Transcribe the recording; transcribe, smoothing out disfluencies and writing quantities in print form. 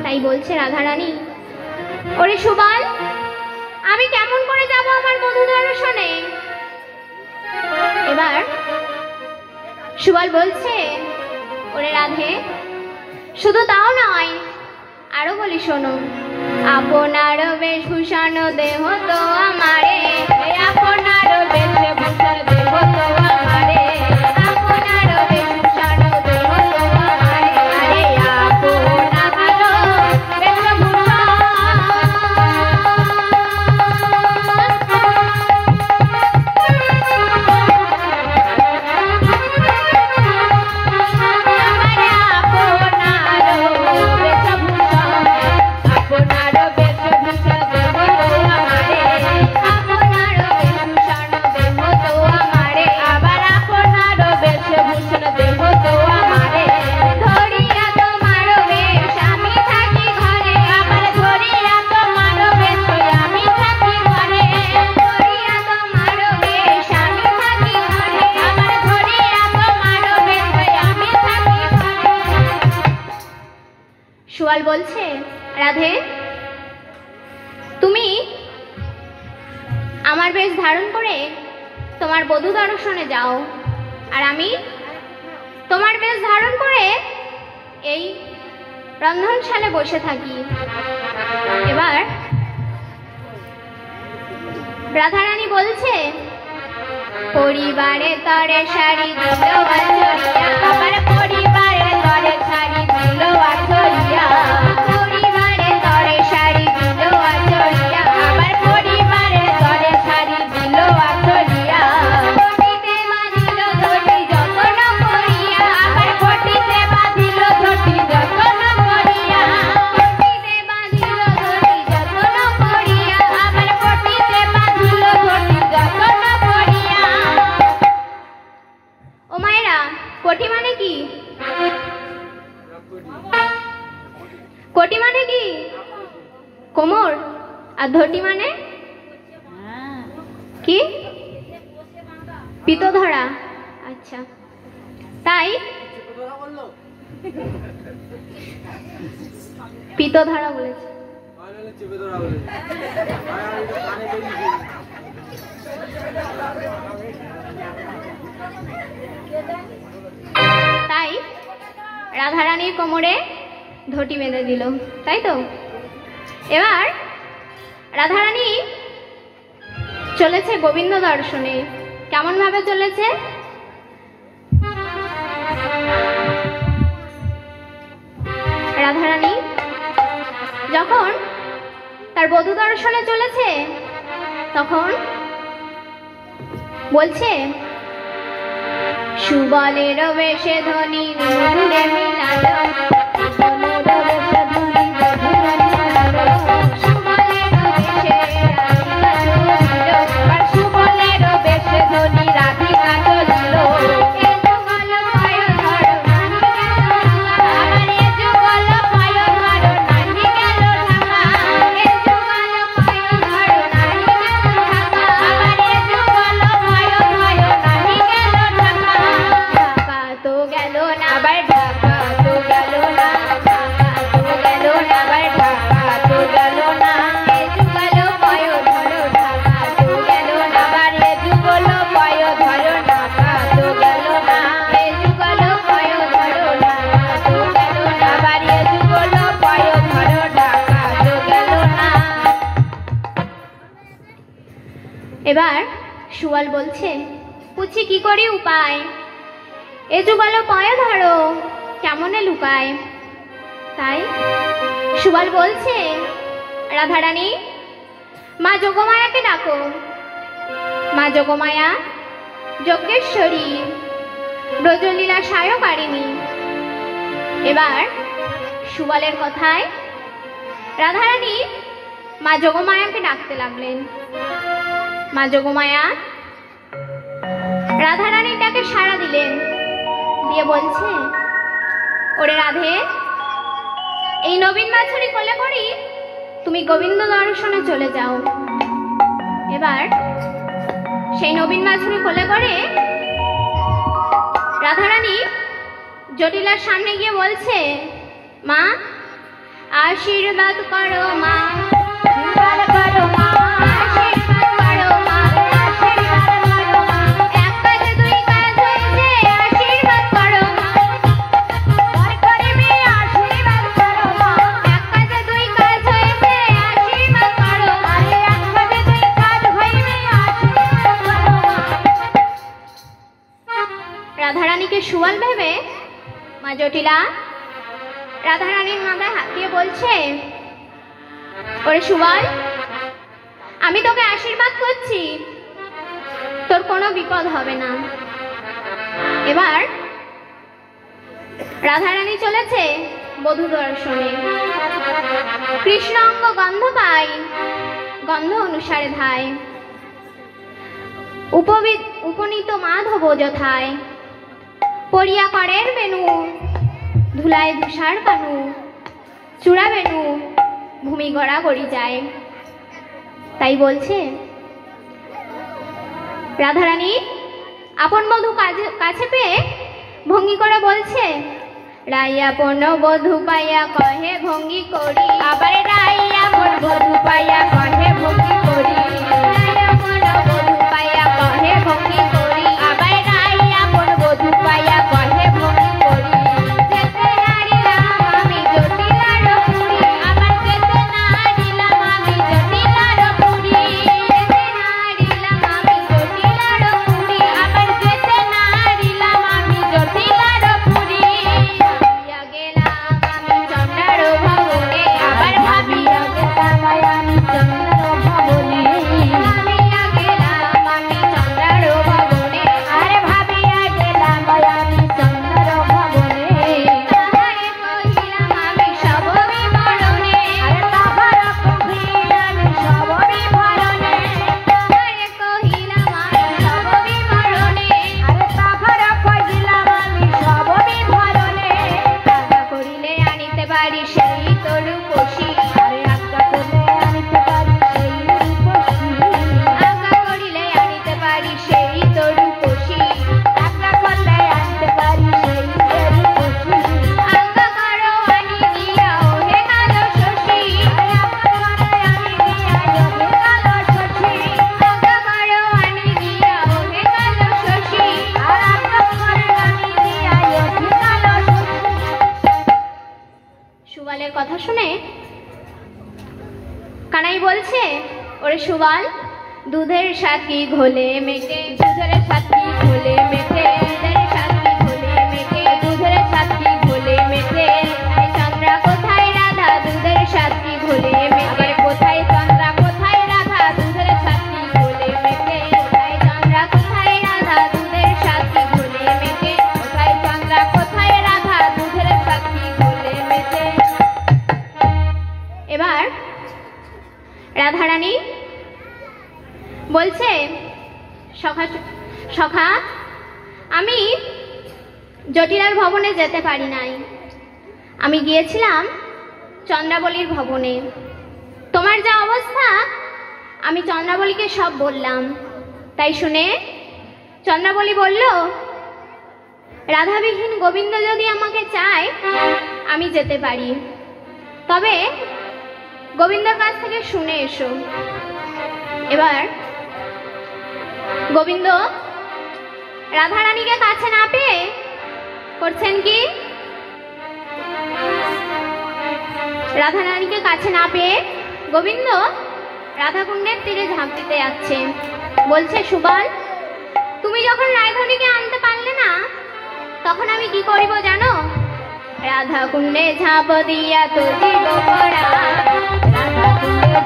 তাই বলছে রাধারানী, ওরে সুবল, আমি কেমন করে যাব আমার বধূ দর্শনে? এবার সুবল বলছে, ওরে রাধে, শুধু তাও নয়, আরো বলি শোনো, আপনার বেশভূষণ দেহ তো আমারে, আপনার বেশভূষণ দেহ তো আমারে, আপনার বেশভূষণ দেহ তো আমারে, আরে আপনার বেশভূষণ। সুবল বলছে, রাধে, তুমি আমার বেশ ধারণ করে তোমার বধূ দর্শনে যাও, আর আমি তোমার বেশ ধারণ করে এই রন্ধনশালে বসে থাকি। এবার রাধারানী বলছে, পরিবারে তরে শাড়ি দিল আছড়িয়া, আবার পরিবারে তরে শাড়ি দিল আছড়িয়া, পরিবারে তরে শাড়ি দিল আছড়িয়া, আবার পরিবারে তরে শাড়ি দিল আছড়িয়া, ঘটিতে বাঁধিল ধটি যতন করিয়া, আবার ঘটিতে বাঁধিল ধটি যতন করিয়া, ঘটিতে বাঁধিল ধটি যতন করিয়া, আবার ঘটিতে বাঁধিল ধটি যতন করিয়া। ও মায়েরা, কোটি মানে কি? কোটি মানে কি? কোমর। আর ধটি মানে কি? পিতো ধরা। আচ্ছা, তাই পিতো ধরা বলেছে। তাই রাধারানীর কোমরে ধটি বেঁধে দিল, তাই তো? এবার রাধারানী চলেছে গোবিন্দ দর্শনে। কেমন ভাবে চলেছে? রাধারানী যখন তার বধূ দর্শনে চলেছে তখন বলছে, সুবলের বেশে ধ্বনি মধুরে মিলালো, এবার সুবল বলছে, পুছি কি করি উপায়, এ যুগল পায়ে ধরো কেমনে লুকায়। তাই সুবল বলছে, রাধারানী মা যোগমায়াকে ডাকো। মা যোগমায়া যজ্ঞেশ্বরী, ব্রজলীলা সায়কারিণী। এবার সুবলের কথায় রাধারানী মা যোগমায়াকে ডাকতে লাগলেন। মা যোগমায়া রাধারানীর ডাকে সাড়া দিলেন, দিয়ে বলছে, ওরে রাধে, এই নবীন বাছুরি কোলে করি তুমি গোবিন্দ দর্শনে চলে যাও। এবার সেই নবীন বাছুরি কোলে করে রাধারানী জটিলার সামনে গিয়ে বলছে, মা আজ আশীর্বাদ করো মা, আশীর্বাদ করো মা, আশীর্বাদ করো মা, আশীর্বাদ করো মা। এক কাজ দুই কাজ হয়েছে, আশীর্বাদ করো মা। ভয় করে মেয়ে আশীর্বাদ করো মা। এক কাজ দুই কাজ হয়েছে, আশীর্বাদ করো মা। এক কাজে দুই কাজ হইবে, আশীর্বাদ করো মা। রাধারানীকে সুবল ভেবে মা জটিলা রাধারানীর মাথায় হাত দিয়ে বলছে, ওরে সুবল, আমি তোকে আশীর্বাদ করছি, তোর কোনো বিপদ হবে না। এবার রাধারানী চলেছে বধূ দর্শনে। কৃষ্ণ অঙ্গ গন্ধ পায়, গন্ধ অনুসারে ধায়, উপনীত মাধব যথায়, পরিয়া করের বেনু, ধুলায় ধূসার কানু, চূড়া বেনু, ভূমি গড়া গড়ি যায়। তাই বলছে রাধারানী আপন বধূ কাছে পেয়ে ভঙ্গি করে বলছে, রাই আপন বধূ পাইয়া কহে ভঙ্গি করি, আবার রাই আপন বধূ পাইয়া কহে ভঙ্গি করি, রাই আপন বধূ পাইয়া কহে ভঙ্গি করি, আবার রাই আপন বধূ পাইয়া কহে ভঙ্গি করি। যেতে নারিলাম আমি জটিলার পুরী, আবার যেতে নারিলাম আমি জটিলার পুরী, যেতে নারিলাম আমি জটিলার পুরী, আবার যেতে নারিলাম আমি জটিলার পুরী। ভাবিয়া গেলাম আমি চন্দ্রার ভবনে, আবার ভাবিয়া গেলাম আমি চন্দ্রার ভবনে, ভাবিয়া গেলাম আমি চন্দ্রার ভবনে, আরে ভাবিয়া গেলাম আমি চন্দ্রার ভবনে। তাহারে কহিলাম আমি সব বিবরণে, আরে তাহার কহিলাম আমি সব বিবরণে, তাহারে কহিলাম আমি সব বিবরণে, আরে তাহার কহিলাম আমি সব বিবরণে। আজ্ঞা করিলে আনিতে পারি সেই তরু পশি, আরে আজ্ঞা করলে আনিতে পারি সেই রূপসী, আজ্ঞা করিলে আনিতে পারি সেই তরু পশি, আজ্ঞা করলে আনিতে পারি সেই রূপসী। আজ্ঞা করো আনি দিয়া ওহে কালো শশী, আরে আজ্ঞা করে আনি দিয়া ওহে কালো শশী, আজ্ঞা করো আনি দিয়া ওহে কালো শশী, আর আজ্ঞা করে আনি দিয়া ওহে কালো শশী। সুবলের কথা শুনে কানাই বলছে, ওরে সুবল, দুধের সাথী ঘোলে মেটে, দুধের সাথী ঘোলে মেটে, দুধের সাথী ঘোলে মেটে, দুধের সাথী ঘোলে মেটে। কোথায় চন্দ্রা কোথায় রাধা, দুধের সাথী ঘোলে মেটে, কোথায় চন্দ্রা কোথায় রাধা, দুধের সাথী ঘোলে মেটে, কোথায় চন্দ্রা কোথায় রাধা, দুধের সাথী ঘোলে মেটে, কোথায় চন্দ্রা কোথায় রাধা, দুধের সাথী ঘোলে মেটে। এবার রাধারানী বলছে, সখা আমি জটিলার ভবনে যেতে পারি নাই, আমি গিয়েছিলাম চন্দ্রাবলীর ভবনে। তোমার যা অবস্থা আমি চন্দ্রাবলীকে সব বললাম। তাই শুনে চন্দ্রাবলী বলল, রাধাবিহীন গোবিন্দ যদি আমাকে চায় আমি যেতে পারি, তবে গোবিন্দর কাছ থেকে শুনে এসো। এবার গোবিন্দ রাধারানীকে কাছে না পেয়ে করছেন কি, রাধারানীকে কাছে না পেয়ে গোবিন্দ রাধাকুণ্ডের তীরে ঝাঁপ দিতে যাচ্ছে। বলছে, সুবল, তুমি যখন রাধারানীকে আনতে পারলে না, তখন আমি কি করিব জানো? রাধাকুণ্ডে ঝাঁপ দিয়া তো দিব পড়া, রাধাকুণ্ডে